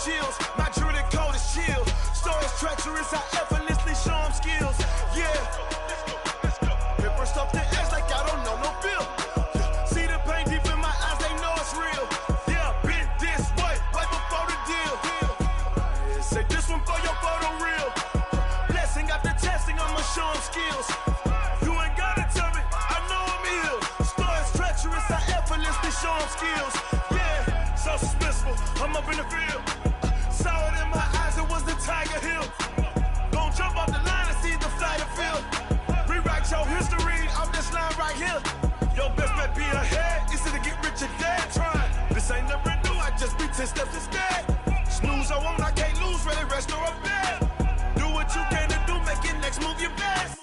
chills. My druidic code is chill. Stories treacherous, I effortlessly show them skills. Yeah. Paper stuff the edge like I don't know no feel. See the pain deep in my eyes, they know it's real. Yeah, been this way, right before the deal. Say this one for your photo reel. Blessing after testing, I'ma show them skills. You ain't gotta tell me, I know I'm ill. Stories treacherous, I effortlessly show them skills. Yeah, so suspenseful, I'm up in the field. Saw it in my eyes, it was the Tiger Hill. Gon' jump off the line and see the flight of field. Rewrite your history, I'm this line right here. Your best bet be ahead, easy to get rich or dead. Trying, this ain't never new, I just be 10 steps instead. Snooze I won't, I can't lose, ready, rest or a bed. Do what you can to do, make it next move your best.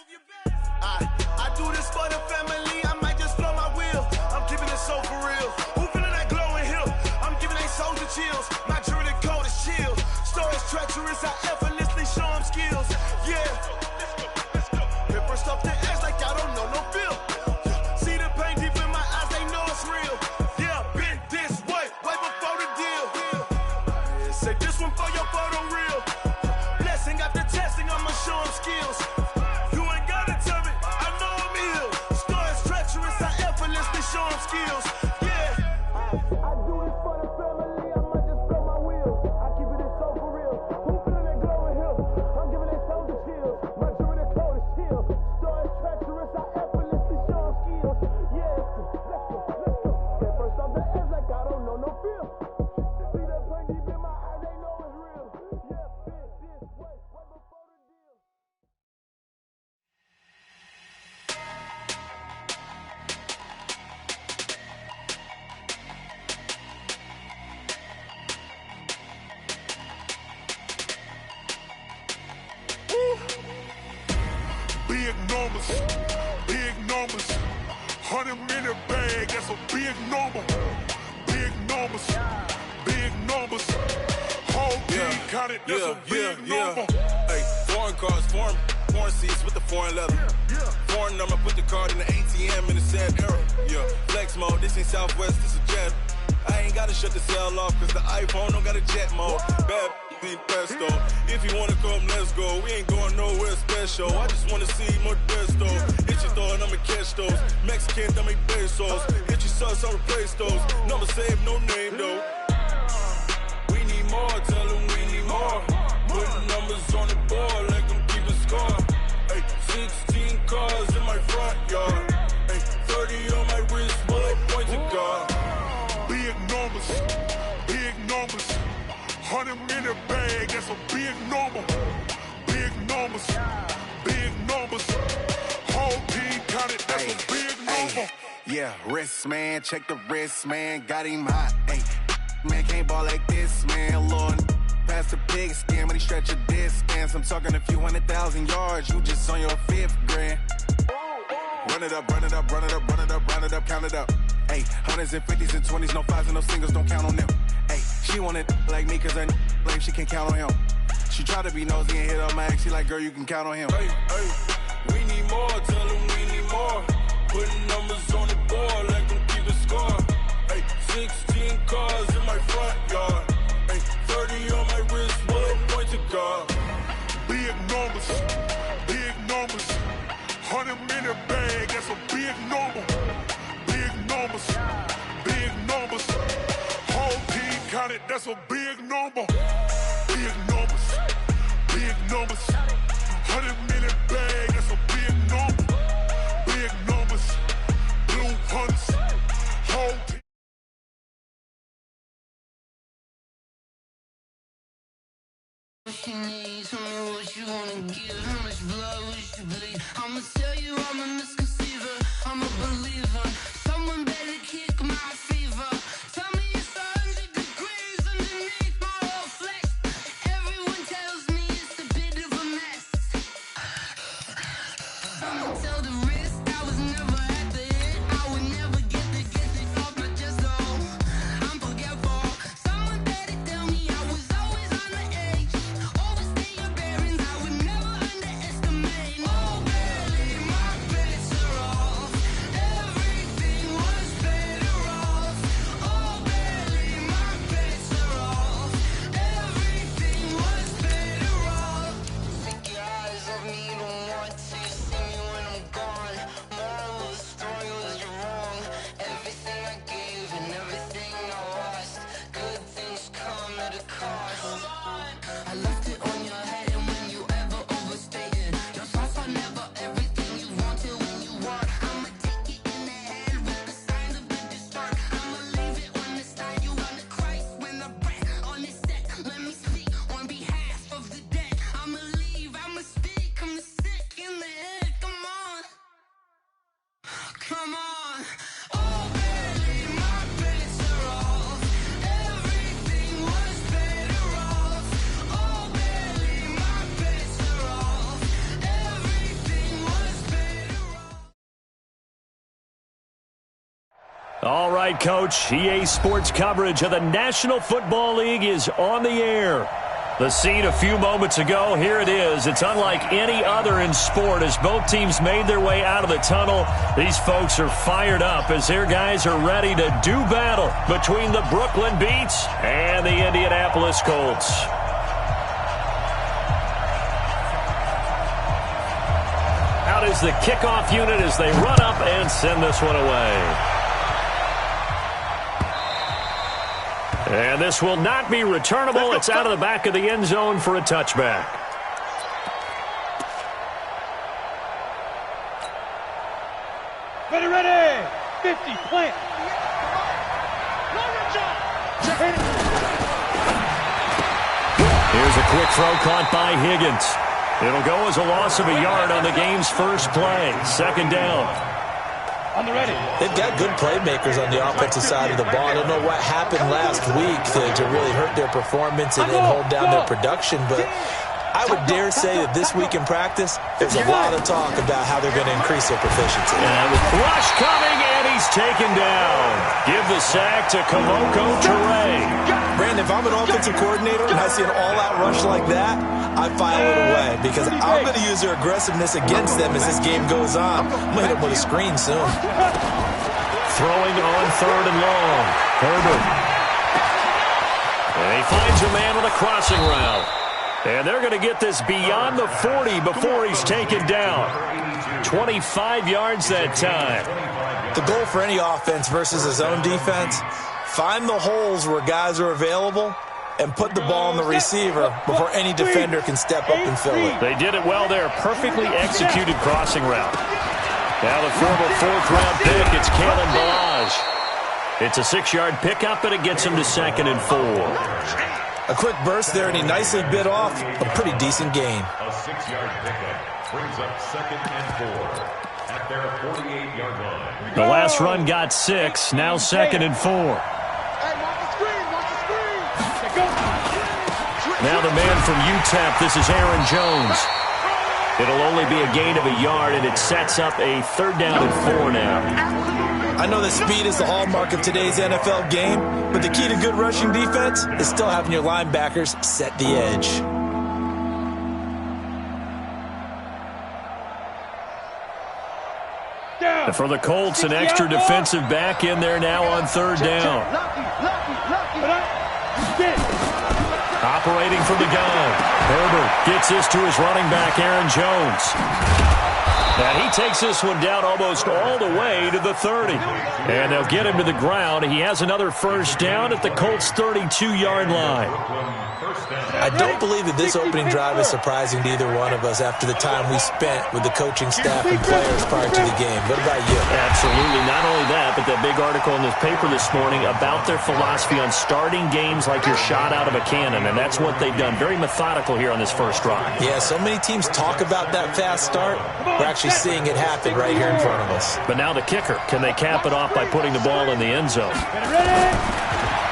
I do this for the family, I might just blow my wheel. I'm keeping it so for real. Who feeling that glowing hill? I'm giving they soldier chills. My druidic code is chill. Stories treacherous, I effortlessly show them skills. Yeah. Paper stuff the edge like I don't know no feel. See the pain deep in my eyes, they know it's real. Yeah, been this way, way before the deal. Say this one for your photo reel. Blessing after testing, I'ma show them skills. You ain't gotta tell me, I know I'm ill. Stories treacherous, I effortlessly show them skills. Yeah. I do this for the family, I might just blow my wheel. I keep it so for real. Who feeling that glowing hill? I'm giving they soldier chills. My druidic code is chill. Stories treacherous, I effortlessly show them skills. Yeah, let's go. Get first off the edge like I don't know no feel. See that pain deep in my eyes, they know it's real. Yeah, been this way, way before the deal. Big numbers, big numbers. 100-minute bag, that's a big number. Big numbers, big numbers. Whole team counted, that's a big number. Hey, foreign cars, foreign seats with the foreign leather. Foreign number, put the card in the ATM in the sad era. Yeah, flex mode, this ain't Southwest, this is jet. I ain't gotta shut the cell off, cause the iPhone don't got a jet mode. Bad need pesto. If you wanna come, let's go. We ain't going nowhere special. I just wanna see more desto. Hit your thought, I'ma catch those. Mexican, I make pesos. Hit your sauce, I'll replace those. Number saved, no name though. We need more, tell them we need more. Putting numbers on the board, like them keep a score. Hey, 16 cars in my front yard. Hey, 30 on my wrist, bullet point to God. Big numbers, big numbers. 100-minute bag, that's a big number. Big numbers, big numbers. Whole team counted, that's a big number. Yeah, wrist man, check the wrist man, got him hot. Ay, man can't ball like this, man. Lord, past the pig skin when he stretch a distance. I'm talking a few 100,000 yards, you just on your 5th grand. Run it up, run it up, run it up, run it up, run it up, count it up. Ay, 100s and 50s and 20s, no 5s and no singles, don't count on them. Ay, she wanted like me cause her blame she can count on him. She tried to be nosy and hit up my ex, she like, girl, you can count on him. Hey, we need more, tell them we need more. Putting numbers on the board, like them keep a score. Hey, 16 cars in my front yard. Hey, 30 on my wrist, bullet point to God. Big numbers, big numbers. 100-minute bag, that's a big number. Big numbers, big numbers. Whole team counted, that's a big number. Big numbers, big numbers. 100-minute bag, that's a big number. Big numbers, blue hunts. Whole team. What you need, tell me what you wanna give. How much blood would you bleed? I'ma tell you I'm a misconceiver, I'm a believer. Someone better kick my fever. Tell me it's 100 degrees underneath my whole flesh. Everyone tells me it's a bit of a mess. I'ma tell the risk I was never at the end. I would never get it off my chest though. I'm forgetful. Someone better tell me I was always on the edge. Overstay your bearings, I would never underestimate. Oh, barely my bets are off. Everything the cost. I left it on your head, and when you ever overstated, your thoughts are never everything you wanted when you want. I'ma take it in the head with the signs of the distort. I'ma leave it on the side. You run the Christ when the breath on this set. Let me speak on behalf of the dead. I'ma leave, I'ma speak. I'm the sick in the head. Come on, come on. Oh, barely my bits are off. Everything was better off. Oh, barely my bits are off. Everything was better off. All right, Coach. EA Sports coverage of the National Football League is on the air. The scene a few moments ago, here it is. It's unlike any other in sport as both teams made their way out of the tunnel. These folks are fired up as their guys are ready to do battle between the Brooklyn Beats and the Indianapolis Colts. Out is the kickoff unit as they run up and send this one away. And this will not be returnable. It's out of the back of the end zone for a touchback. Ready. 50, plant. Here's a quick throw caught by Higgins. It'll go as a loss of a yard on the game's first play. Second down. On the ready. They've got good playmakers on the offensive side of the ball. I don't know what happened last week to really hurt their performance and hold down their production, but I would dare say that this week in practice, there's a lot of talk about how they're going to increase their proficiency. And with rush coming, and he's taken down. Give the sack to Kamoko Toure. Brandon, if I'm an offensive coordinator and I see an all-out rush like that, I file it away because I'm going to use their aggressiveness against them as this game goes on. I'm going to hit them with a screen soon. Throwing on third and long. Herbert. And he finds a man with a crossing route. And they're going to get this beyond the 40 before he's taken down. 25 yards that time. The goal for any offense versus his own defense, find the holes where guys are available and put the ball on the receiver before any defender can step up and fill it. They did it well there. Perfectly executed crossing route. Now the former fourth-round pick, it's Kalen Balaj. It's a 6-yard pickup, and it gets him to 2nd and 4. A quick burst there, and he nicely bit off a pretty decent gain. A 6-yard pickup brings up 2nd and 4 at their 48-yard line. The last run got 6, now 2nd and 4. Now the man from UTEP, this is Aaron Jones. It'll only be a gain of a yard, and it sets up a 3rd down and 4 now. I know that speed is the hallmark of today's NFL game, but the key to good rushing defense is still having your linebackers set the edge. And for the Colts, an extra defensive back in there now on 3rd down. Operating from the gun. Herbert gets this to his running back, Aaron Jones. And he takes this one down almost all the way to the 30. And they'll get him to the ground. He has another first down at the Colts' 32-yard line. I don't believe that this opening drive is surprising to either one of us after the time we spent with the coaching staff and players prior to the game. What about you? Absolutely. Not only that, but that big article in the paper this morning about their philosophy on starting games like you're shot out of a cannon, and that's what they've done. Very methodical here on this first drive. Yeah, so many teams talk about that fast start. We're actually seeing it happen right here in front of us. But now the kicker. Can they cap it off by putting the ball in the end zone?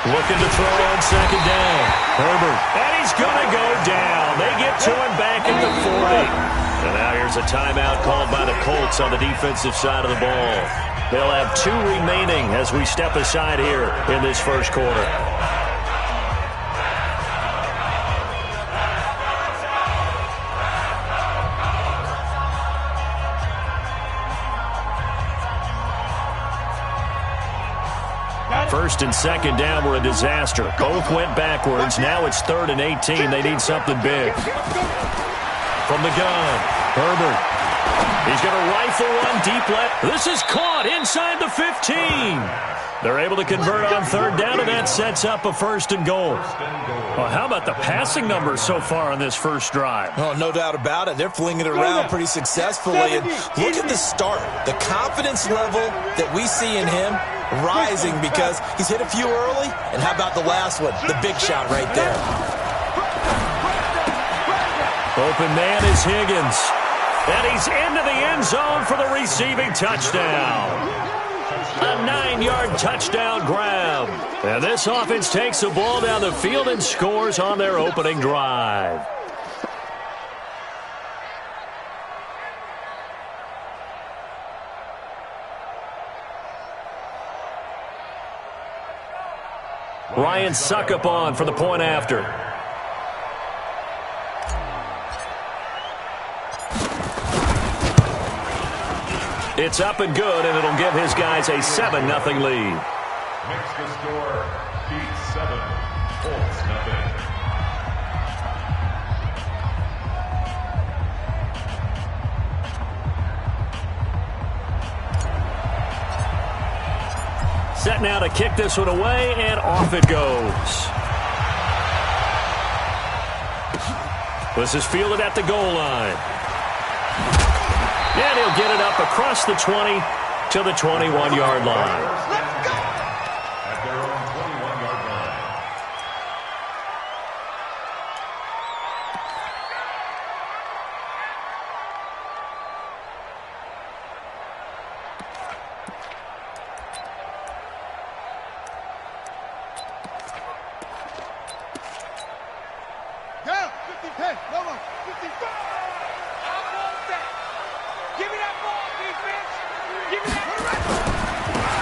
Looking to throw on 2nd down. Herbert. And he's going to go down. They get to him back at the 40. And now here's a timeout called by the Colts on the defensive side of the ball. They'll have 2 remaining as we step aside here in this first quarter. First and 2nd down were a disaster. Both went backwards. Now it's 3rd and 18. They need something big. From the gun, Herbert. He's going to rifle one deep left. This is caught inside the 15. They're able to convert on third down, and that sets up a 1st and goal. Well, how about the passing numbers so far on this first drive? Oh, no doubt about it. They're flinging it around pretty successfully. And look at the start. The confidence level that we see in him rising because he's hit a few early. And how about the last one? The big shot right there. Open man is Higgins. And he's into the end zone for the receiving touchdown. A 9-yard touchdown grab. And this offense takes the ball down the field and scores on their opening drive. Ryan Suckup on for the point after. It's up and good, and it'll give his guys a 7-0 lead. Makes the score Beat 7, Colts nothing. Set now to kick this one away, and off it goes. This is fielded at the goal line. And he'll get it up across the 20 to the 21-yard line. Let's go! At their own 21-yard line. Down, 50-10, no more, 55.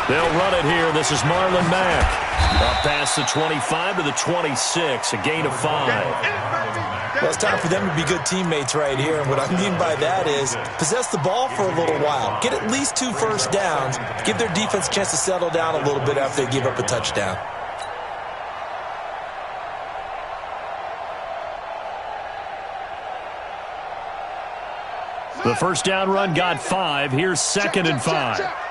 They'll run it here. This is Marlon Mack. Up past the 25 to the 26, a gain of 5. Well, it's time for them to be good teammates right here. And what I mean by that is possess the ball for a little while. Get at least 2 first downs. Give their defense a chance to settle down a little bit after they give up a touchdown. The first down run got 5. Here's 2nd and 5.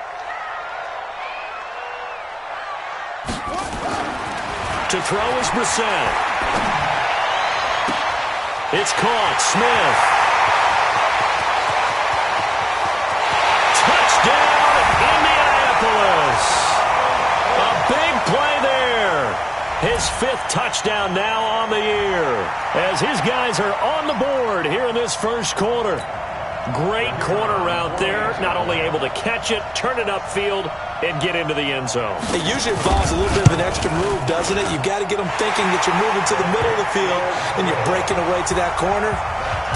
To throw is Brissett. It's caught. Smith. Touchdown, Indianapolis. A big play there. His 5th touchdown now on the year. As his guys are on the board here in this first quarter. Great corner route there. Not only able to catch it, turn it upfield, and get into the end zone. It usually involves a little bit of an extra move, doesn't it? You've got to get them thinking that you're moving to the middle of the field and you're breaking away to that corner.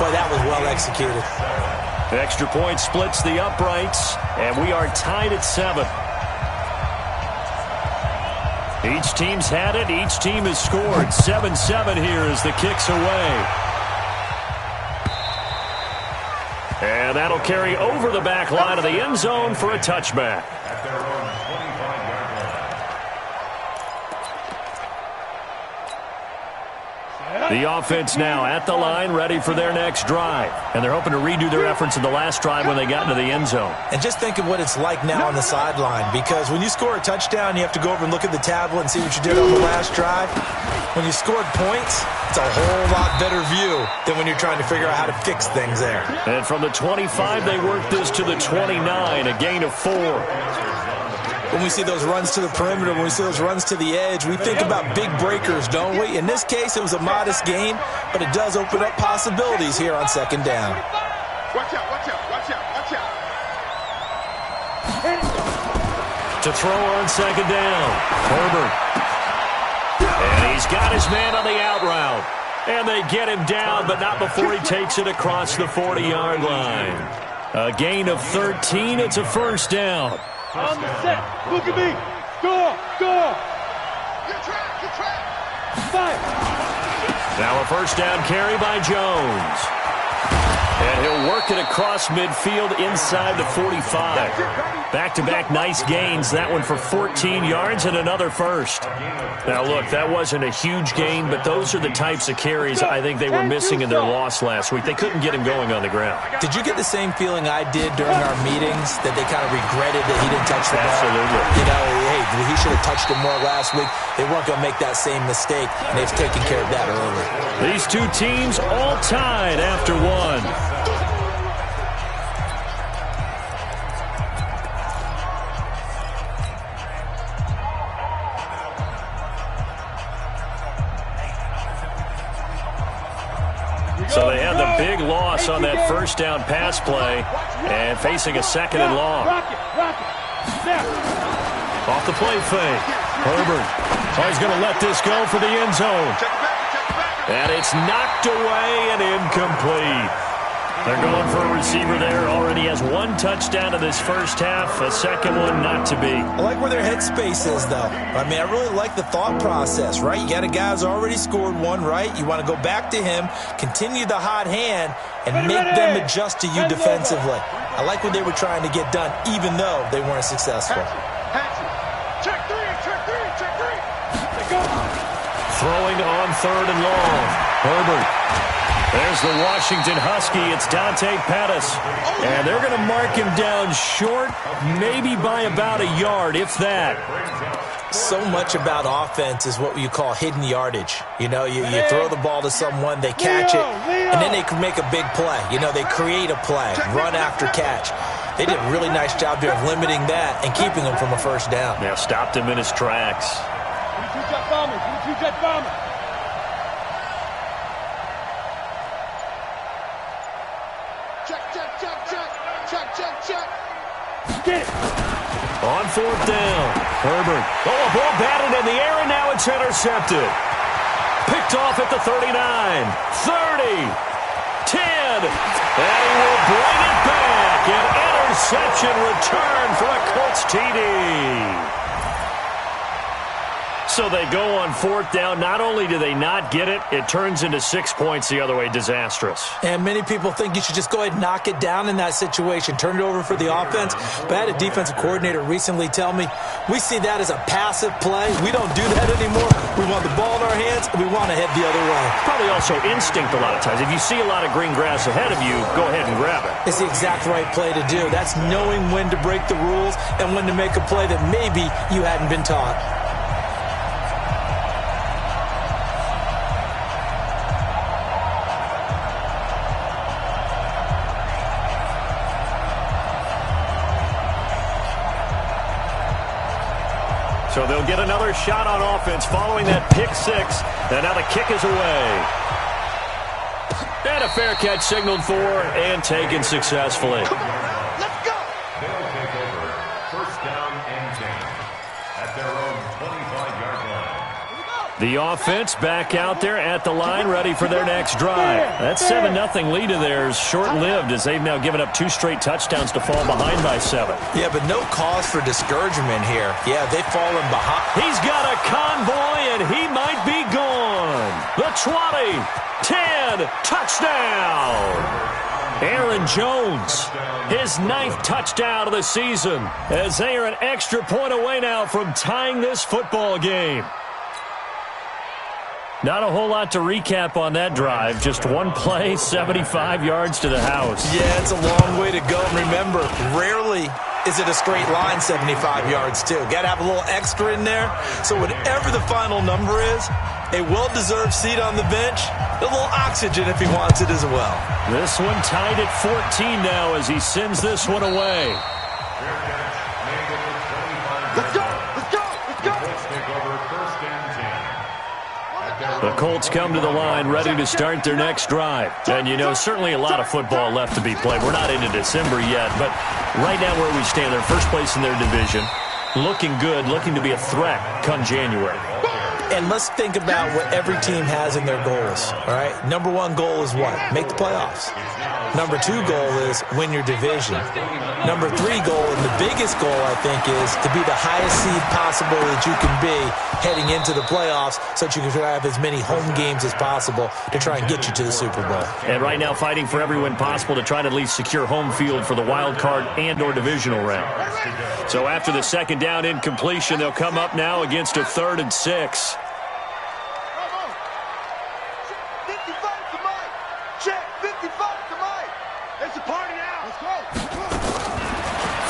Boy, that was well executed. Extra point splits the uprights, and we are tied at 7. Each team's had it. Each team has scored. 7-7 here as the kick's away. And that'll carry over the back line of the end zone for a touchback. At their own 25-yard line. The offense now at the line, ready for their next drive. And they're hoping to redo their efforts in the last drive when they got into the end zone. And just think of what it's like now on the sideline, because when you score a touchdown, you have to go over and look at the tablet and see what you did on the last drive. When you scored points, it's a whole lot better view than when you're trying to figure out how to fix things there. And from the 25, they work this to the 29, a gain of 4. When we see those runs to the perimeter, when we see those runs to the edge, we think about big breakers, don't we? In this case, it was a modest gain, but it does open up possibilities here on 2nd down. Watch out, watch out, watch out, watch out. To throw on 2nd down, Herbert. And he's got his man on the out route. And they get him down, but not before he takes it across the 40-yard line. A gain of 13. It's a first down. On the set. Look at me. Go. Good track. Fire. Now a first down carry by Jones. And he'll work it across midfield inside the 45. Back-to-back nice gains. That one for 14 yards and another first. Now, look, that wasn't a huge gain, but those are the types of carries I think they were missing in their loss last week. They couldn't get him going on the ground. Did you get the same feeling I did during our meetings, that they kind of regretted that he didn't touch the ball? Absolutely. You know, hey, he should have touched it more last week. They weren't going to make that same mistake, and they've taken care of that early. These two teams all tied after one. So they had the big loss on that first down pass play and facing a second and long. Off the play fake. Herbert. Oh, he's going to let this go for the end zone. And it's knocked away and incomplete. They're going for a receiver there. Already has one touchdown in this first half. A second one not to be. I like where their headspace is, though. I mean, I really like the thought process, right? You got a guy who's already scored one, right? You want to go back to him, continue the hot hand, and make them adjust to you defensively. I like what they were trying to get done, even though they weren't successful. Check three. Throwing on third and long. Herbert. There's the Washington Husky. It's Dante Pettis. And they're going to mark him down short, maybe by about a yard, if that. So much about offense is what you call hidden yardage. You know, you throw the ball to someone, they catch it, and then they can make a big play. You know, they create a play, run after catch. They did a really nice job there of limiting that and keeping him from a first down. Yeah, stopped him in his tracks. Jet bomber. Check. Get it. On fourth down, Herbert. Oh, a ball batted in the air, and now it's intercepted. Picked off at the 39, 30, 10, and he will bring it back. An interception return for a Colts TD. So they go on fourth down. Not only do they not get it, it turns into 6 points the other way. Disastrous. And many people think you should just go ahead and knock it down in that situation, turn it over for the offense. But I had a defensive coordinator recently tell me, we see that as a passive play. We don't do that anymore. We want the ball in our hands, and we want to head the other way. Probably also instinct a lot of times. If you see a lot of green grass ahead of you, go ahead and grab it. It's the exact right play to do. That's knowing when to break the rules and when to make a play that maybe you hadn't been taught. So they'll get another shot on offense following that pick six. And now the kick is away. And a fair catch signaled for and taken successfully. Come on, let's go. They'll take over first down and 10 at their own 25-yard line. The offense back out there at the line, ready for their next drive. That 7-0 lead of theirs short-lived as they've now given up 2 straight touchdowns to fall behind by 7. Yeah, but no cause for discouragement here. Yeah, they've fallen behind. He's got a convoy, and he might be gone. The 20, 10, touchdown. Aaron Jones, his 9th touchdown of the season, as they are an extra point away now from tying this football game. Not a whole lot to recap on that drive. Just one play, 75 yards to the house. Yeah, it's a long way to go. And remember, rarely is it a straight line 75 yards, too. Got to have a little extra in there. So whatever the final number is, a well-deserved seat on the bench, a little oxygen if he wants it as well. This one tied at 14 now as he sends this one away. Let's go. The Colts come to the line ready to start their next drive. And, you know, certainly a lot of football left to be played. We're not into December yet, but right now where we stand, they're first place in their division. Looking good, looking to be a threat come January. And let's think about what every team has in their goals, all right? Number one goal is what? Make the playoffs. Number two goal is win your division. Number three goal, and the biggest goal, I think, is to be the highest seed possible that you can be heading into the playoffs so that you can have as many home games as possible to try and get you to the Super Bowl. And right now fighting for every win possible to try to at least secure home field for the wild card and or divisional round. So after the second down incompletion, they'll come up now against a 3rd and 6.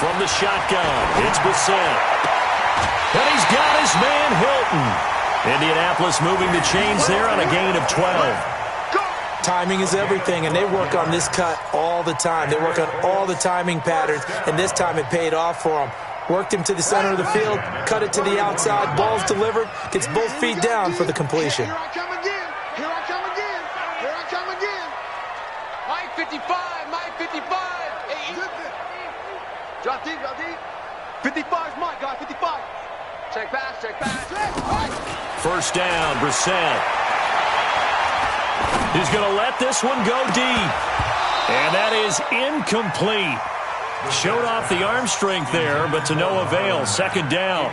From the shotgun, it's Brissett. And he's got his man Hilton. Indianapolis moving the chains there on a gain of 12. Timing is everything, and they work on this cut all the time. They work on all the timing patterns, and this time it paid off for them. Worked him to the center of the field, cut it to the outside, ball's delivered, gets both feet down for the completion. Here I come again. Here I come again. Here I come again. Mike 55. Mike 55. Hey, drop deep, drop deep. 55 is Mike, guys. 55. Check pass, check pass. First down, Brissett. He's going to let this one go deep. And that is incomplete. Showed off the arm strength there, but to no avail. Second down.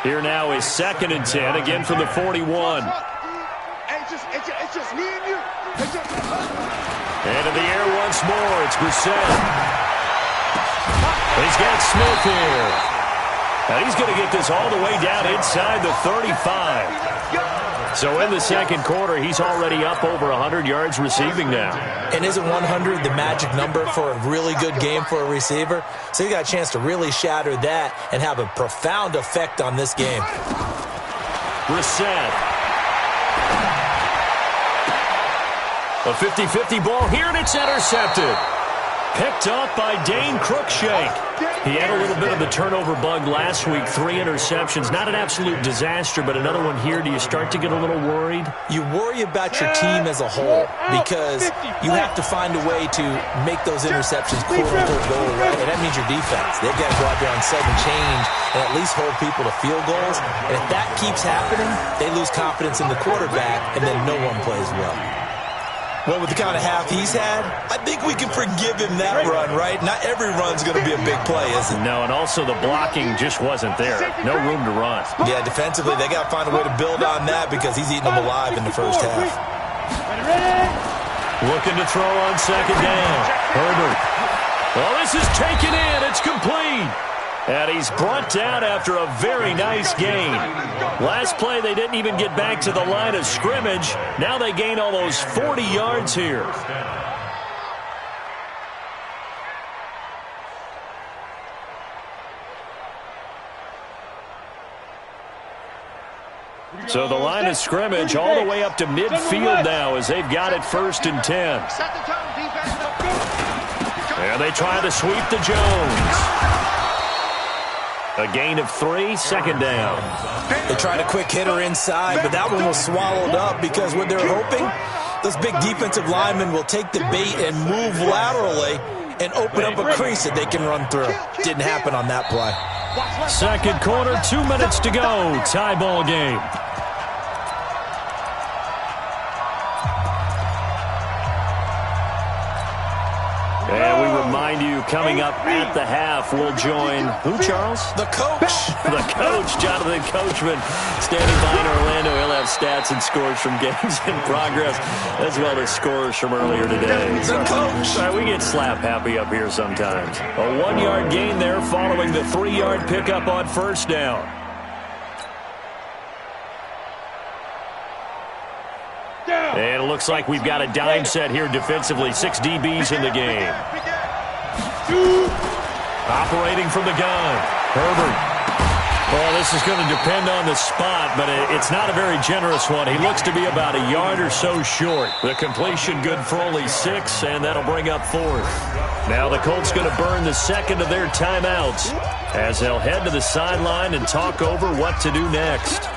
Here now is 2nd and 10, again from the 41. It's just me and you. And in the air once more, it's Brissett. He's got Smith here. And he's going to get this all the way down inside the 35. So in the second quarter, he's already up over 100 yards receiving now. And isn't 100 the magic number for a really good game for a receiver? So you got a chance to really shatter that and have a profound effect on this game. Brissett. A 50-50 ball here, and it's intercepted. Picked up by Dane Cruikshank. He had a little bit of the turnover bug last week, 3 interceptions. Not an absolute disaster, but another one here. Do you start to get a little worried? You worry about your team as a whole because you have to find a way to make those interceptions quote-unquote go away, and that means your defense. They've got to go out there on sudden change and at least hold people to field goals. And if that keeps happening, they lose confidence in the quarterback, and then no one plays well. Well, with the kind of half he's had, I think we can forgive him that run, right? Not every run's going to be a big play, is it? No, and also the blocking just wasn't there. No room to run. Yeah, defensively, they got to find a way to build on that because he's eating them alive in the first half. Looking to throw on second down. Herbert. Well, this is taken in. It's complete. And he's brought down after a very nice gain. Last play, they didn't even get back to the line of scrimmage. Now they gain almost 40 yards here. So the line of scrimmage all the way up to midfield now as they've got it 1st and 10. And they try to sweep to Jones. A gain of 3, second down. They tried a quick hitter inside, but that one was swallowed up because what they're hoping, those big defensive linemen will take the bait and move laterally and open up a crease that they can run through. Didn't happen on that play. Second quarter, 2 minutes to go. Tie ball game. And we remind you, coming up at the half, we'll join who, Charles? The coach. The coach, Jonathan Coachman, standing by in Orlando. He'll have stats and scores from games in progress, as well as scores from earlier today. The coach. All right, we get slap happy up here sometimes. A 1-yard gain there following the 3-yard pickup on first down. And it looks like we've got a dime set here defensively. 6 DBs in the game. Operating from the gun. Herbert. Well, this is going to depend on the spot, but it's not a very generous one. He looks to be about a yard or so short. The completion good for only 6, and that'll bring up 4th. Now the Colts going to burn the second of their timeouts as they'll head to the sideline and talk over what to do next.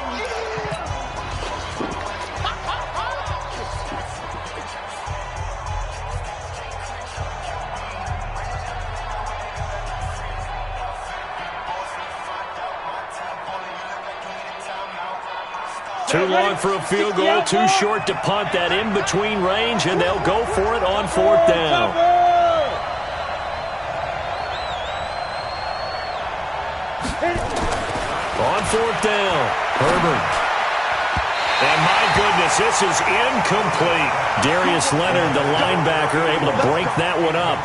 Too long for a field goal, too short to punt. That in-between range, and they'll go for it on 4th down. On 4th down, Herbert. And my goodness, this is incomplete. Darius Leonard, the linebacker, able to break that one up.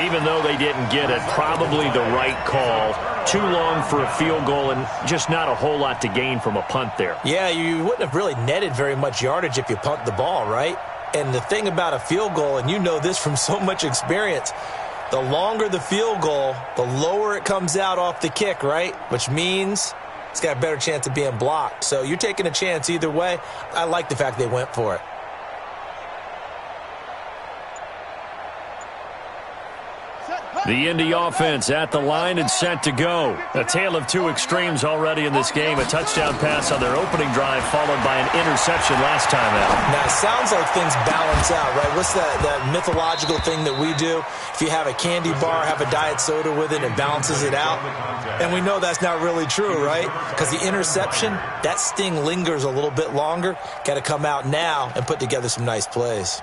Even though they didn't get it, probably the right call. Too long for a field goal and just not a whole lot to gain from a punt there. Yeah, you wouldn't have really netted very much yardage if you punt the ball, right? And the thing about a field goal, and you know this from so much experience, the longer the field goal, the lower it comes out off the kick, right? Which means it's got a better chance of being blocked. So you're taking a chance either way. I like the fact they went for it. The Indy offense at the line and set to go. A tale of two extremes already in this game. A touchdown pass on their opening drive followed by an interception last time out. Now, it sounds like things balance out, right? What's that mythological thing that we do? If you have a candy bar, have a diet soda with it, it balances it out. And we know that's not really true, right? Because the interception, that sting lingers a little bit longer. Got to come out now and put together some nice plays.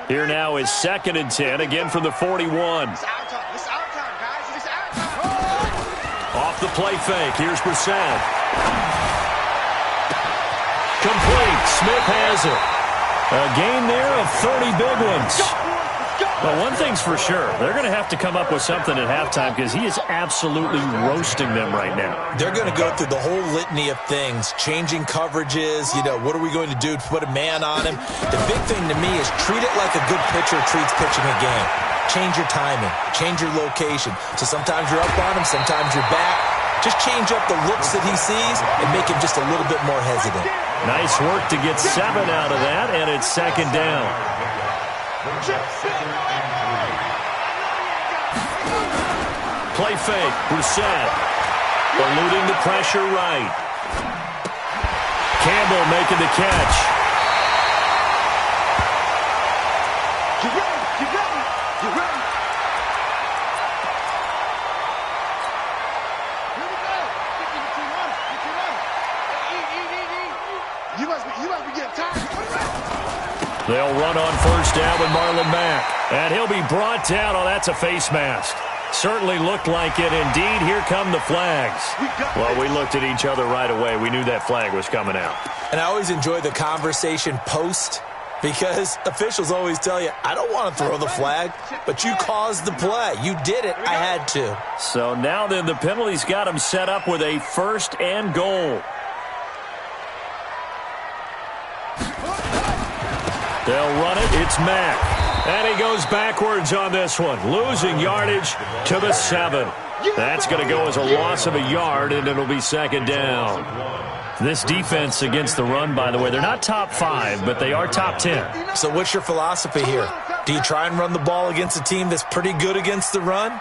Here now is 2nd and 10, again from the 41. It's our time. It's our time, guys. It's our time. Off the play fake, here's Brissett. Complete, Smith has it. A gain there of 30 big ones. Well, one thing's for sure, they're going to have to come up with something at halftime because he is absolutely roasting them right now. They're going to go through the whole litany of things, changing coverages, what are we going to do to put a man on him? The big thing to me is treat it like a good pitcher treats pitching a game. Change your timing, change your location. So sometimes you're up on him, sometimes you're back. Just change up the looks that he sees and make him just a little bit more hesitant. Nice work to get 7 out of that, and it's 2nd down. Play fake, Brissett. Eluding the pressure right. Campbell making the catch. Get ready. Get ready. Get ready. Here we go. Get you run. Get you run. Eat. You must be getting tired. They'll run on 1st down with Marlon Mack. And he'll be brought down. Oh, that's a face mask. Certainly looked like it. Indeed, here come the flags. Well, we looked at each other right away. We knew that flag was coming out. And I always enjoy the conversation post because officials always tell you, I don't want to throw the flag, but you caused the play. You did it. I had to. So now then the penalty's got him set up with a 1st and goal. They'll run it. It's Mack. And he goes backwards on this one, losing yardage to the 7. That's going to go as a loss of a yard, and it'll be 2nd down. This defense against the run, by the way, they're not top 5, but they are top 10. So what's your philosophy here? Do you try and run the ball against a team that's pretty good against the run?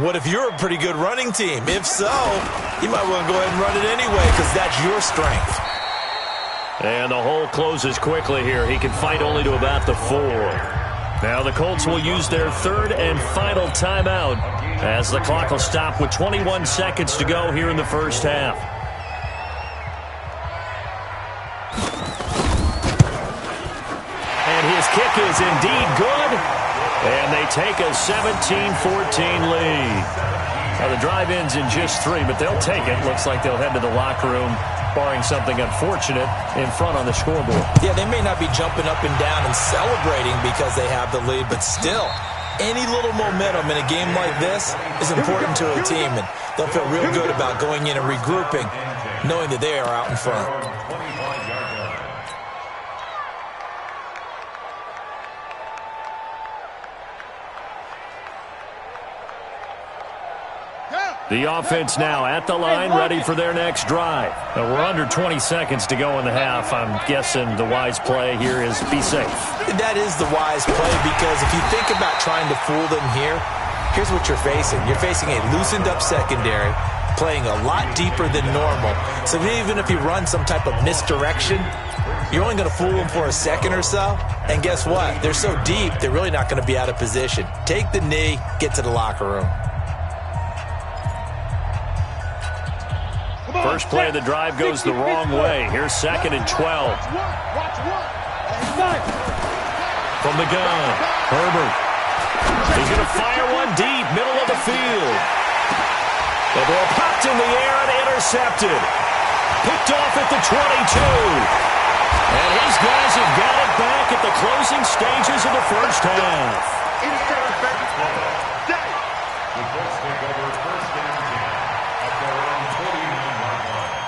What if you're a pretty good running team? If so, you might want to go ahead and run it anyway because that's your strength. And the hole closes quickly here. He can fight only to about the 4. Now the Colts will use their 3rd and final timeout as the clock will stop with 21 seconds to go here in the 1st half. And his kick is indeed good. And they take a 17-14 lead. Now the drive ends in just 3, but they'll take it. Looks like they'll head to the locker room, barring something unfortunate, in front on the scoreboard. Yeah, they may not be jumping up and down and celebrating because they have the lead, but still, any little momentum in a game like this is important to a team, and they'll feel real good about going in and regrouping, knowing that they are out in front. The offense now at the line, ready for their next drive. Now we're under 20 seconds to go in the half. I'm guessing the wise play here is be safe. That is the wise play because if you think about trying to fool them here, here's what you're facing. You're facing a loosened up secondary, playing a lot deeper than normal. So even if you run some type of misdirection, you're only going to fool them for a second or so. And guess what? They're so deep, they're really not going to be out of position. Take the knee, get to the locker room. First play of the drive goes the wrong way. Here's 2nd and 12. From the gun, Herbert. He's going to fire one deep, middle of the field. The ball popped in the air and intercepted. Picked off at the 22. And his guys have got it back at the closing stages of the first half. The Colts take over 1st and 10 at their own 49-yard line.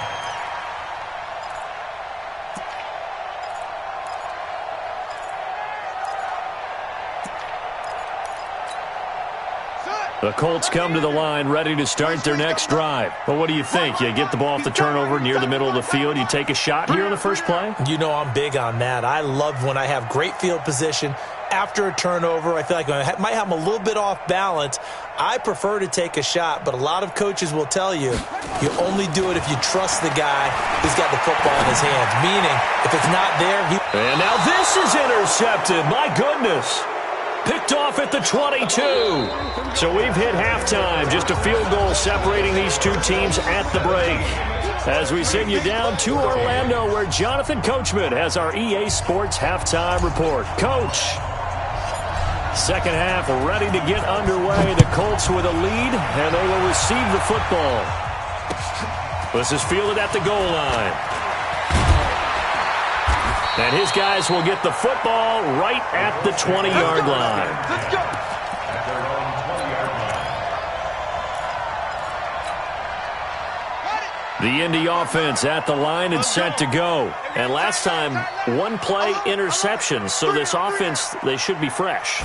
The Colts come to the line ready to start their next drive. But what do you think? You get the ball off the turnover near the middle of the field. You take a shot here in the first play? You know I'm big on that. I love when I have great field position. After a turnover, I feel like I might have them a little bit off balance. I prefer to take a shot, but a lot of coaches will tell you, you only do it if you trust the guy who's got the football in his hands. Meaning, if it's not there, And now this is intercepted. My goodness. Picked off at the 22. So we've hit halftime. Just a field goal separating these two teams at the break. As we send you down to Orlando, where Jonathan Coachman has our EA Sports halftime report. Coach, second half ready to get underway. The Colts with a lead, and they will receive the football. This is fielded at the goal line. And his guys will get the football right at the 20-yard line. At their own 20-yard line. The Indy offense at the line and set to go. And last time, one play interception. So this offense, they should be fresh.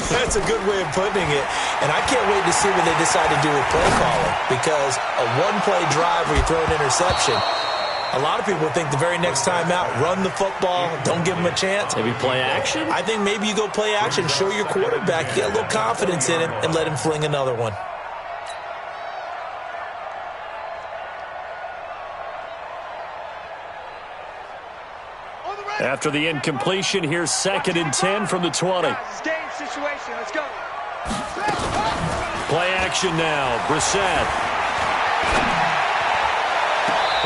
That's a good way of putting it. And I can't wait to see what they decide to do with play calling. Because a one-play drive where you throw an interception, a lot of people think the very next time out, run the football, don't give them a chance. Maybe play action? I think maybe you go play action, show your quarterback, get a little confidence in him, and let him fling another one. After the incompletion, here's 2nd and 10 from the 20. Game situation. Let's go. Play action now. Brissett.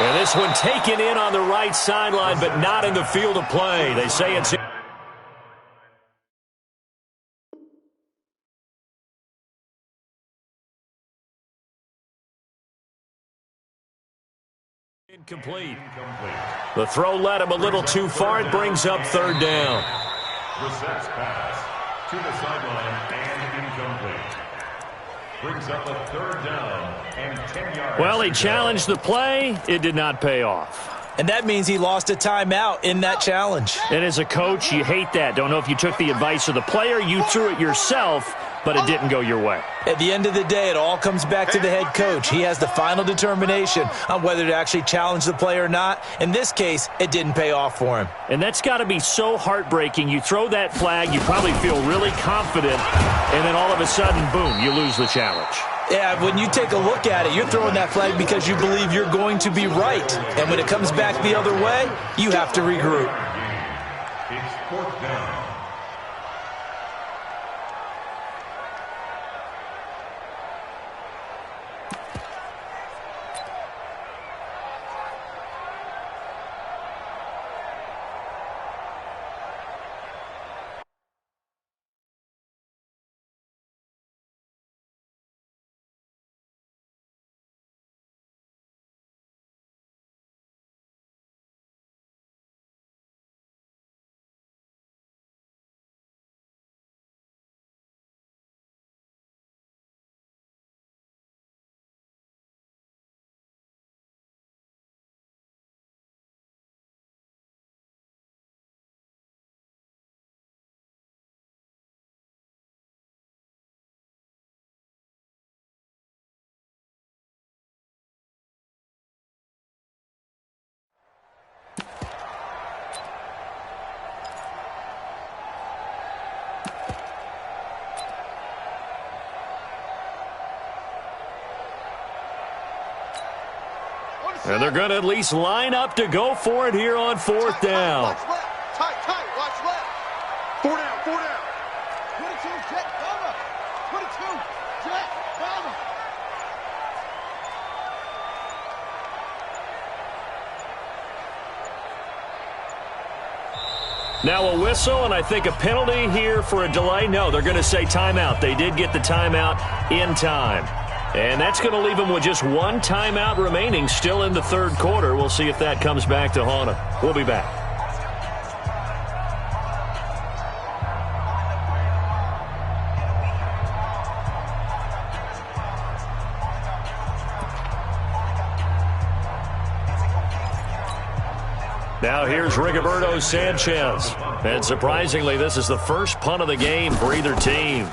And this one taken in on the right sideline, but not in the field of play. They say it's incomplete. The throw led him a little too far. It brings up 3rd down. Brissett's pass to the sideline and incomplete. Brings up a 3rd down and 10 yards. Well, he challenged the play. It did not pay off. And that means he lost a timeout in that challenge. And as a coach, you hate that. Don't know if you took the advice of the player. You threw it yourself, but it didn't go your way. At the end of the day, it all comes back to the head coach. He has the final determination on whether to actually challenge the play or not. In this case, it didn't pay off for him. And that's got to be so heartbreaking. You throw that flag, you probably feel really confident, and then all of a sudden, boom, you lose the challenge. Yeah, when you take a look at it, you're throwing that flag because you believe you're going to be right. And when it comes back the other way, you have to regroup. It's 4th down. And they're going to at least line up to go for it here on 4th down. Watch left. Tight. Watch left. 4 down. 22, jet, Bama. 22, jet, Bama. Now a whistle, and I think a penalty here for a delay. No, they're going to say timeout. They did get the timeout in time. And that's going to leave them with just one timeout remaining still in the third quarter. We'll see if that comes back to haunt them. We'll be back. Now here's Rigoberto Sanchez. And surprisingly, this is the first punt of the game for either team.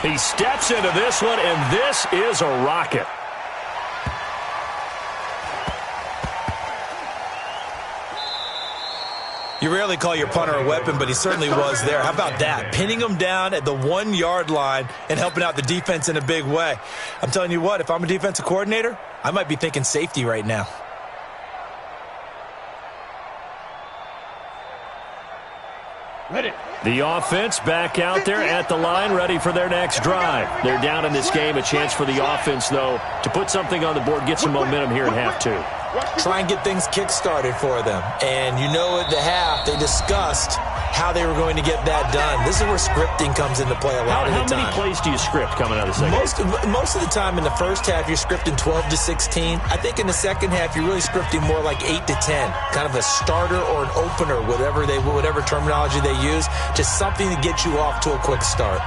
He steps into this one, and this is a rocket. You rarely call your punter a weapon, but he certainly was there. How about that? Pinning him down at the 1-yard line and helping out the defense in a big way. I'm telling you what, if I'm a defensive coordinator, I might be thinking safety right now. Ready. The offense back out there at the line, ready for their next drive. They're down in this game. A chance for the offense, though, to put something on the board, get some momentum here in half two. Try and get things kick-started for them. And you know at the half, they discussed how they were going to get that done. This is where scripting comes into play a lot of the time. How many plays do you script coming out of the second? Most of the time in the first half, you're scripting 12 to 16. I think in the second half, you're really scripting more like 8 to 10. Kind of a starter or an opener, whatever terminology they use. Just something to get you off to a quick start.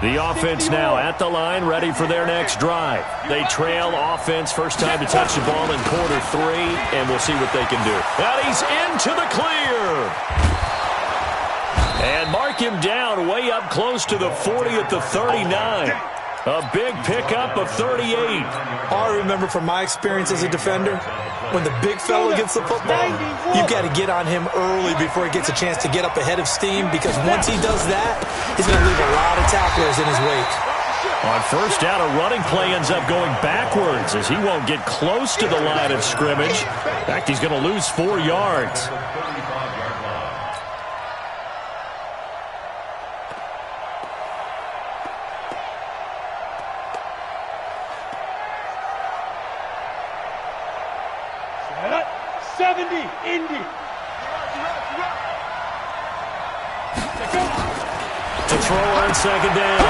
The offense now at the line, ready for their next drive. They trail offense, first time to touch the ball in quarter three, and we'll see what they can do. And he's into the clear. And mark him down way up close to the 40 at the 39. A big pickup of 38. All I remember from my experience as a defender, when the big fella gets the football, you've got to get on him early before he gets a chance to get up ahead of steam, because once he does that, he's going to leave a lot of tacklers in his wake. On first down, a running play ends up going backwards as he won't get close to the line of scrimmage. In fact, he's going to lose 4 yards. To throw on second down.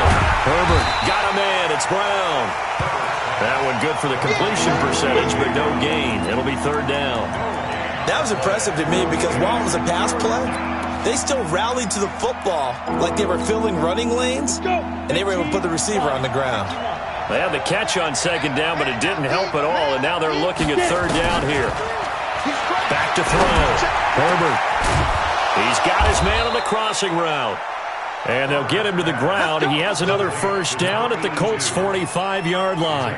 Herbert got a man. It's Brown. That one good for the completion percentage, but no gain. It'll be third down. That was impressive to me because while it was a pass play, they still rallied to the football like they were filling running lanes, and they were able to put the receiver on the ground. They had the catch on second down, but it didn't help at all, and now they're looking at third down here. Back to throw. Herbert. He's got his man on the crossing route. And they'll get him to the ground. He has another first down at the Colts' 45-yard line.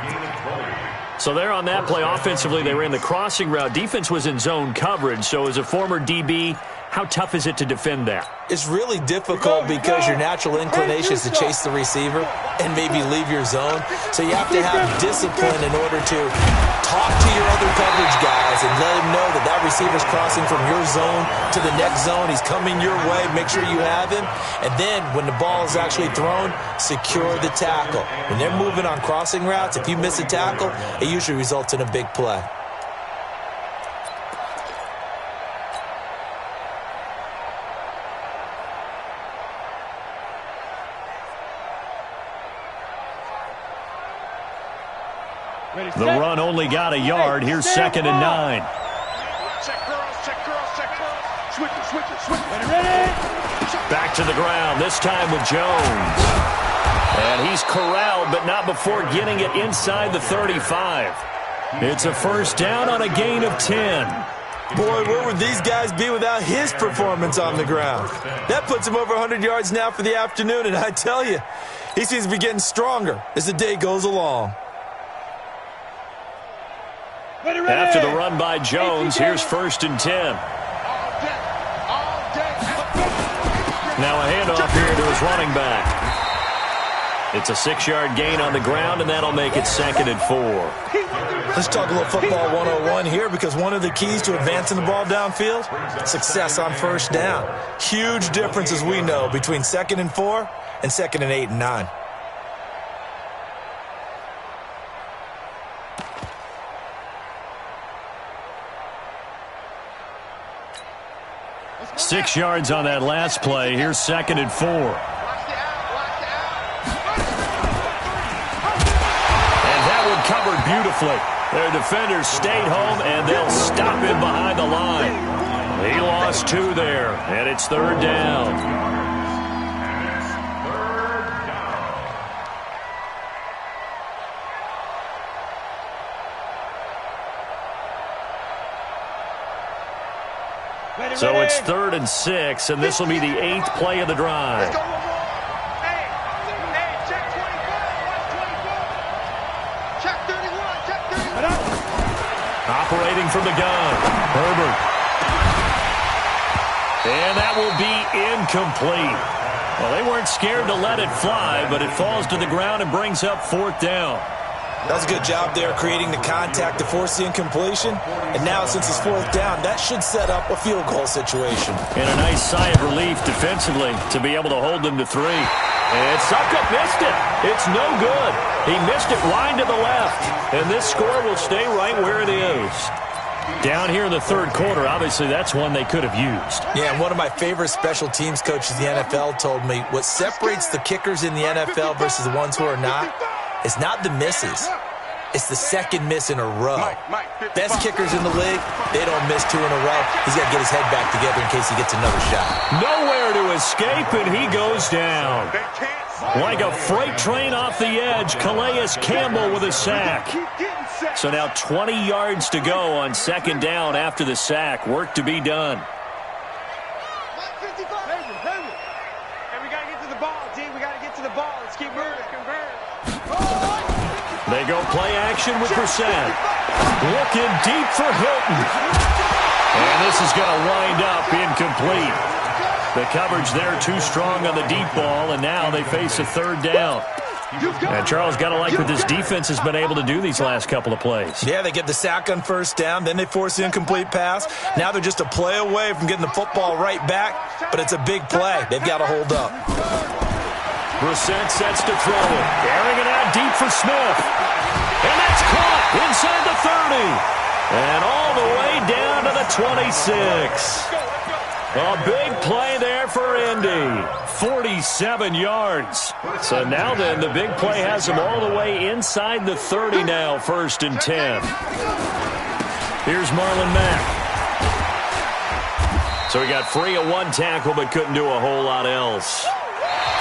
So there on that play, offensively, they ran the crossing route. Defense was in zone coverage. So as a former DB, how tough is it to defend that? It's really difficult because your natural inclination is to chase the receiver and maybe leave your zone. So you have to have discipline in order to talk to your other coverage guys and let them know that that receiver's crossing from your zone to the next zone. He's coming your way. Make sure you have him. And then when the ball is actually thrown, secure the tackle. When they're moving on crossing routes, if you miss a tackle, it usually results in a big play. The run only got a yard. Here's second and 9. Back to the ground, this time with Jones. And he's corralled, but not before getting it inside the 35. It's a first down on a gain of 10. Boy, where would these guys be without his performance on the ground? That puts him over 100 yards now for the afternoon, and I tell you, he seems to be getting stronger as the day goes along. After the run by Jones, here's first and 10. Now a handoff here to his running back. It's a 6-yard gain on the ground, and that'll make it second and 4. Let's talk a little football 101 here, because one of the keys to advancing the ball downfield, success on first down. Huge difference, as we know, between second and 4 and second and 8 and 9. 6 yards on that last play. Here's 2nd and 4. And that one covered beautifully. Their defenders stayed home, and they'll stop him behind the line. He lost 2 there, and it's 3rd down. So it's 3rd and 6, and this will be the 8th play of the drive. Let's go one more. Hey, check 24. Check 31. Check 31. Operating from the gun, Herbert. And that will be incomplete. Well, they weren't scared to let it fly, but it falls to the ground and brings up 4th down. That was a good job there creating the contact to force the incompletion. And now, since it's 4th down, that should set up a field goal situation. And a nice sigh of relief defensively to be able to hold them to 3. And Suckup missed it. It's no good. He missed it wide to the left. And this score will stay right where it is. Down here in the 3rd quarter, obviously that's one they could have used. Yeah, and one of my favorite special teams coaches in the NFL told me what separates the kickers in the NFL versus the ones who are not is not the misses. It's the 2nd miss in a row. Best kickers in the league, they don't miss 2 in a row. He's got to get his head back together in case he gets another shot. Nowhere to escape, and he goes down. Like a freight train off the edge, Calais Campbell with a sack. So now 20 yards to go on 2nd down after the sack. Work to be done. Hey, we got to get to the ball, D. We got to get to the ball. Let's keep moving. They go play action with Brissett. Looking deep for Hilton. And this is going to wind up incomplete. The coverage there too strong on the deep ball, and now they face a 3rd down. And Charles, got to like what this defense has been able to do these last couple of plays. Yeah, they get the sack on 1st down, then they force the incomplete pass. Now they're just a play away from getting the football right back, but it's a big play. They've got to hold up. Brissett sets to throw it. Airing it out deep for Smith. And that's caught inside the 30. And all the way down to the 26. A big play there for Indy. 47 yards. So now then, the big play has them all the way inside the 30 now, 1st and 10. Here's Marlon Mack. So he got free of 1 tackle, but couldn't do a whole lot else.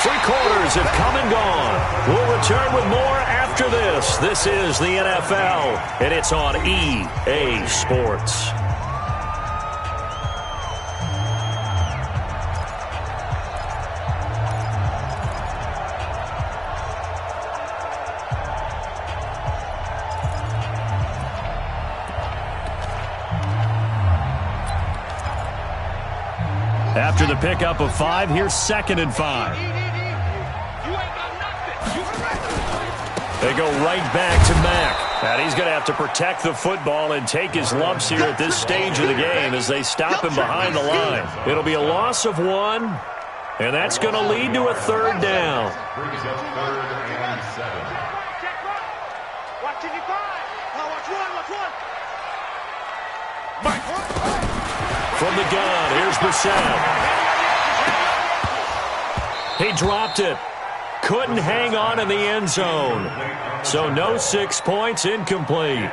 3 quarters have come and gone. We'll return with more after this. This is the NFL, and it's on EA Sports. After the pickup of 5, here's 2nd and 5. They go right back to Mack. And he's going to have to protect the football and take his lumps here at this stage of the game as they stop him behind the line. It'll be a loss of 1, and that's going to lead to a 3rd down. Brings up 3rd and 7. Watch 55. Watch one. From the gun, here's Brissett. He dropped it. Couldn't hang on in the end zone. So no 6 points, incomplete.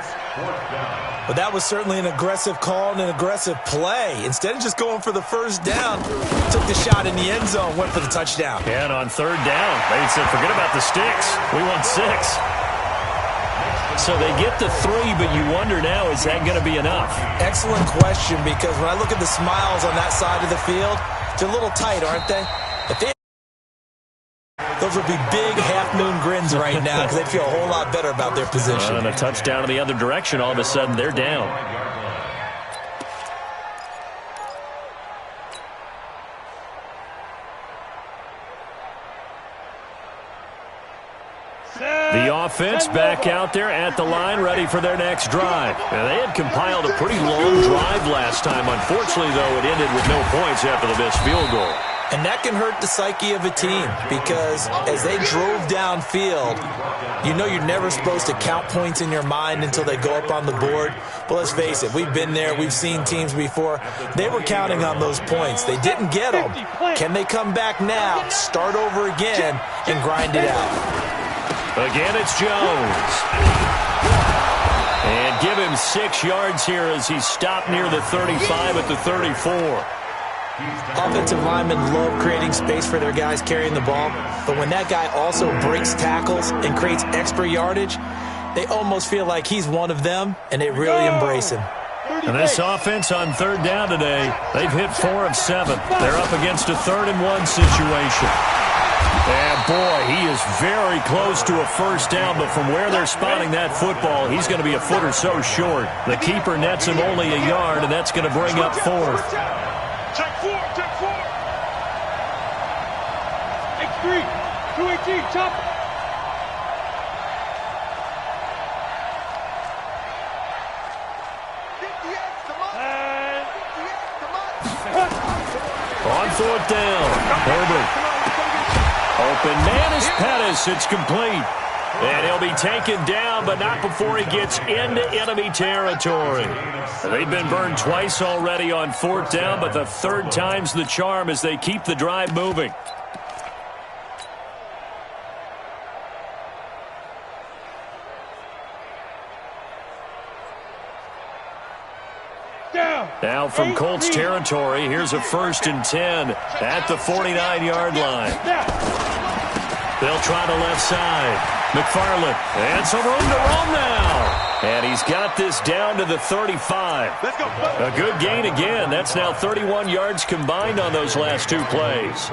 But that was certainly an aggressive call and an aggressive play. Instead of just going for the 1st down, took the shot in the end zone, went for the touchdown. And on 3rd down, they said, forget about the sticks. We want 6. So they get the 3, but you wonder now, is that going to be enough? Excellent question, because when I look at the smiles on that side of the field, they're a little tight, aren't they? If they those would be big half-moon grins right now because they'd feel a whole lot better about their position. And a touchdown in the other direction, all of a sudden they're down. The offense back out there at the line, ready for their next drive. Now, they had compiled a pretty long drive last time. Unfortunately, though, it ended with no points after the missed field goal. And that can hurt the psyche of a team because as they drove downfield, you know you're never supposed to count points in your mind until they go up on the board. But let's face it, we've been there. We've seen teams before. They were counting on those points. They didn't get them. Can they come back now, start over again, and grind it out? Again, it's Jones. And give him 6 yards here as he's stopped near the 35 at the 34. Offensive linemen love creating space for their guys carrying the ball, but when that guy also breaks tackles and creates extra yardage, they almost feel like he's one of them, and they really embrace him. And this offense on third down today, they've hit 4 of 7. They're up against a 3rd-and-1 situation. And, boy, he is very close to a first down, but from where they're spotting that football, he's going to be a foot or so short. The keeper nets him only a yard, and that's going to bring up 4th. Check 4, check 4. X3, 218, chop. On 4th down, Herbert. Open man is Pettis. It's complete. And he'll be taken down, but not before he gets into enemy territory. They've been burned twice already on 4th down, but the 3rd time's the charm as they keep the drive moving. Now from Colts territory, here's a 1st and 10 at the 49-yard line. They'll try the left side. McFarland, and some room to roam now. And he's got this down to the 35. A good gain again. That's now 31 yards combined on those last 2 plays.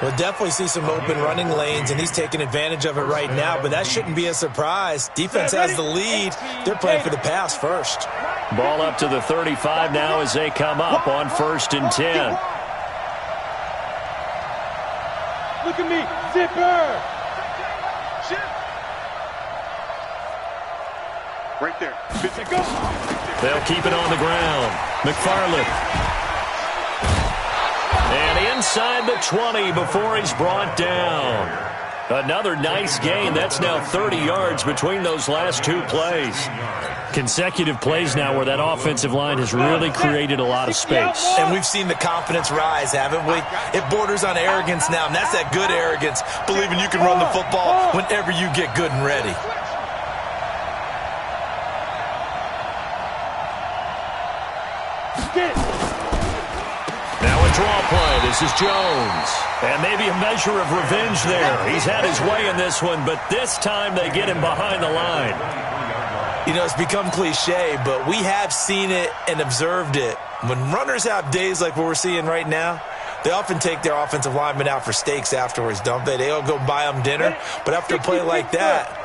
We'll definitely see some open running lanes, and he's taking advantage of it right now, but that shouldn't be a surprise. Defense has the lead. They're playing for the pass first. Ball up to the 35 now as they come up on 1st and 10. Look at me, zipper. Right there. Go. They'll keep it on the ground. McFarland. And inside the 20 before he's brought down. Another nice gain. That's now 30 yards between those last 2 plays. Consecutive plays now where that offensive line has really created a lot of space. And we've seen the confidence rise, haven't we? It borders on arrogance now, and that's that good arrogance, believing you can run the football whenever you get good and ready. Now a draw play. This is Jones. And maybe a measure of revenge there. He's had his way in this one, but this time they get him behind the line. You know, it's become cliche, but we have seen it and observed it. When runners have days like what we're seeing right now, they often take their offensive linemen out for steaks afterwards, don't they? They all go buy them dinner. But after a play like that,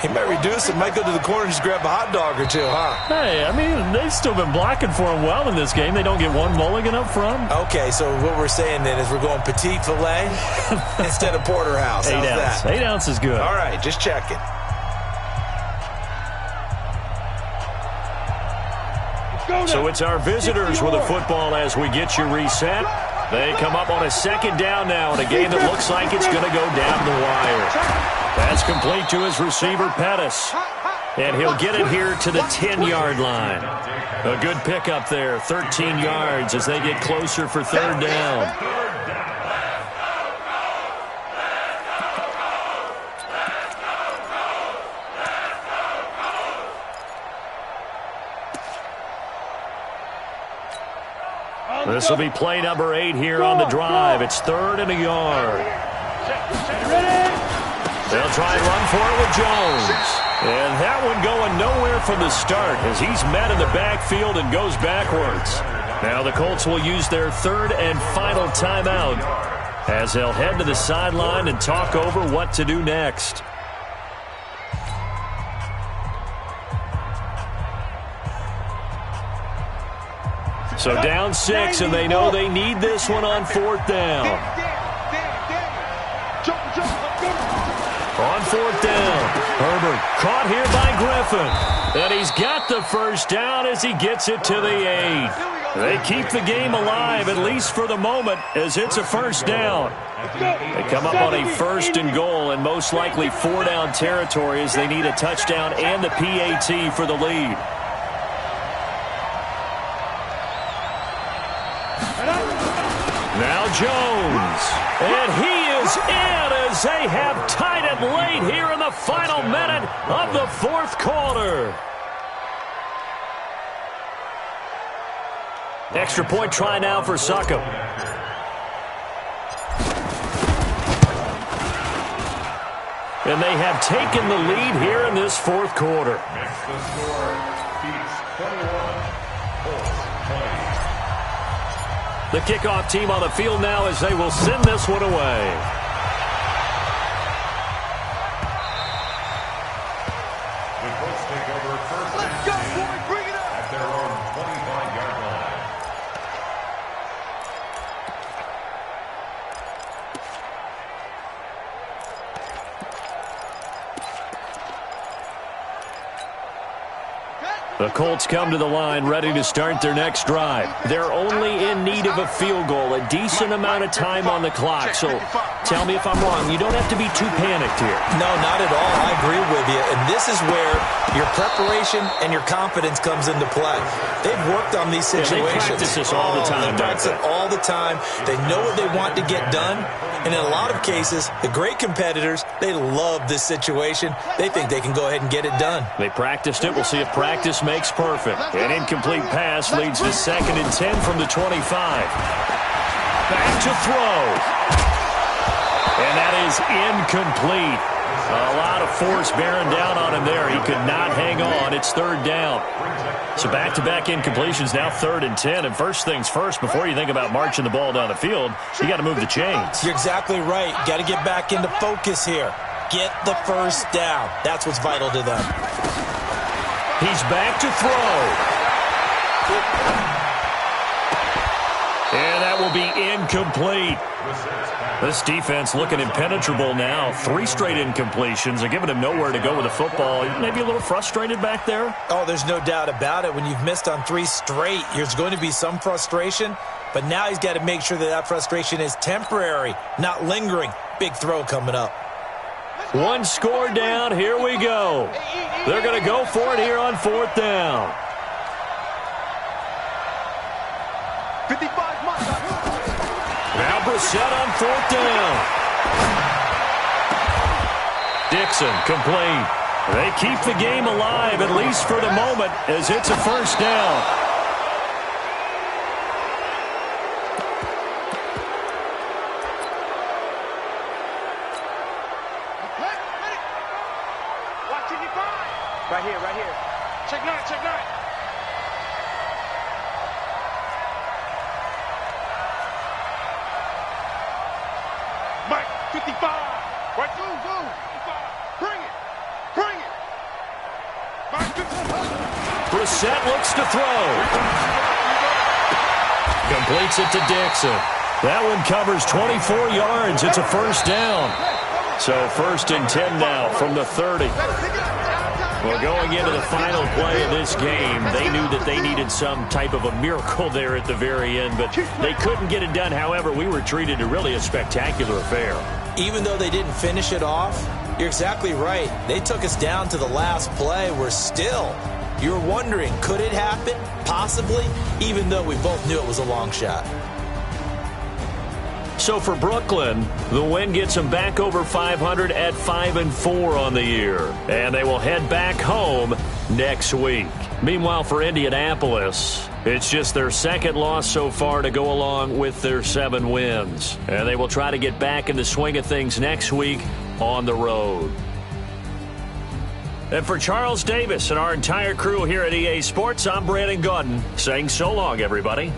he might reduce it, might go to the corner and just grab a hot dog or 2, huh? Hey, I mean, they've still been blocking for him well in this game. They don't get one mulligan up front. Okay, so what we're saying then is we're going petite filet instead of porterhouse. How's that? 8 ounce is good. All right, just checking. So it's our visitors with the football as we get you reset. They come up on a 2nd down now in a game that looks like it's going to go down the wire. That's complete to his receiver, Pettis. And he'll get it here to the 10-yard line. A good pickup there, 13 yards as they get closer for 3rd down. This will be play number 8 here on the drive. It's 3rd and a yard. They'll try and run for it with Jones. And that one going nowhere from the start as he's met in the backfield and goes backwards. Now the Colts will use their 3rd and final timeout as they'll head to the sideline and talk over what to do next. So down 6, and they know they need this one on 4th down. On 4th down, Herbert caught here by Griffin. And he's got the first down as he gets it to the 8. They keep the game alive, at least for the moment, as it's a first down. They come up on a 1st and goal, and most likely 4-down territory as they need a touchdown and the PAT for the lead. Now Jones, and he is in as they have tied it late here in the final minute of the 4th quarter. Extra point try now for Succop. And they have taken the lead here in this 4th quarter. Makes the score. Beats 21. The kickoff team on the field now as they will send this one away. The Colts take over first and 10 Bring it up! at their own 25-yard line. The Colts come to the line ready to start their next drive. They're only in need of a field goal, a decent amount of time on the clock. So tell me if I'm wrong. You don't have to be too panicked here. No, not at all. I agree with you. And this is where your preparation and your confidence comes into play. They've worked on these situations. Yeah, they practice this all the time. They practice it all the time. They know what they want to get done. And in a lot of cases, the great competitors, they love this situation. They think they can go ahead and get it done. They practiced it. We'll see if practice makes perfect. An incomplete pass leads to 2nd and 10 from the 25. Back to throw. And that is incomplete. A lot of force bearing down on him there. He could not hang on. It's 3rd down. So back-to-back incompletions, now 3rd and 10. And first things first, before you think about marching the ball down the field, you got to move the chains. You're exactly right. Got to get back into focus here. Get the first down. That's what's vital to them. He's back to throw. And that will be incomplete. This defense looking impenetrable now. 3 straight incompletions. They're giving him nowhere to go with the football. Maybe a little frustrated back there? Oh, there's no doubt about it. When you've missed on 3 straight, there's going to be some frustration. But now he's got to make sure that that frustration is temporary, not lingering. Big throw coming up. 1 score down. Here we go. They're going to go for it here on 4th down. 55 Now Brissett on 4th down. Dixon complete. They keep the game alive, at least for the moment, as it's a first down. Right here, right here. Check 9, check 9. Mike, 55. Right through, go. 55. Bring it. Bring it. Mike, 55. Brissett looks to throw. Completes it to Dixon. That one covers 24 yards. It's a first down. So 1st and 10 now from the 30. Well, going into the final play of this game, they knew that they needed some type of a miracle there at the very end, but they couldn't get it done. However, we were treated to really a spectacular affair. Even though they didn't finish it off, you're exactly right. They took us down to the last play. We're still, you're wondering, could it happen? Possibly, even though we both knew it was a long shot. So for Brooklyn, the win gets them back over 500 at 5-4 on the year. And they will head back home next week. Meanwhile, for Indianapolis, it's just their 2nd loss so far to go along with their 7 wins. And they will try to get back in the swing of things next week on the road. And for Charles Davis and our entire crew here at EA Sports, I'm Brandon Gaudin saying so long, everybody.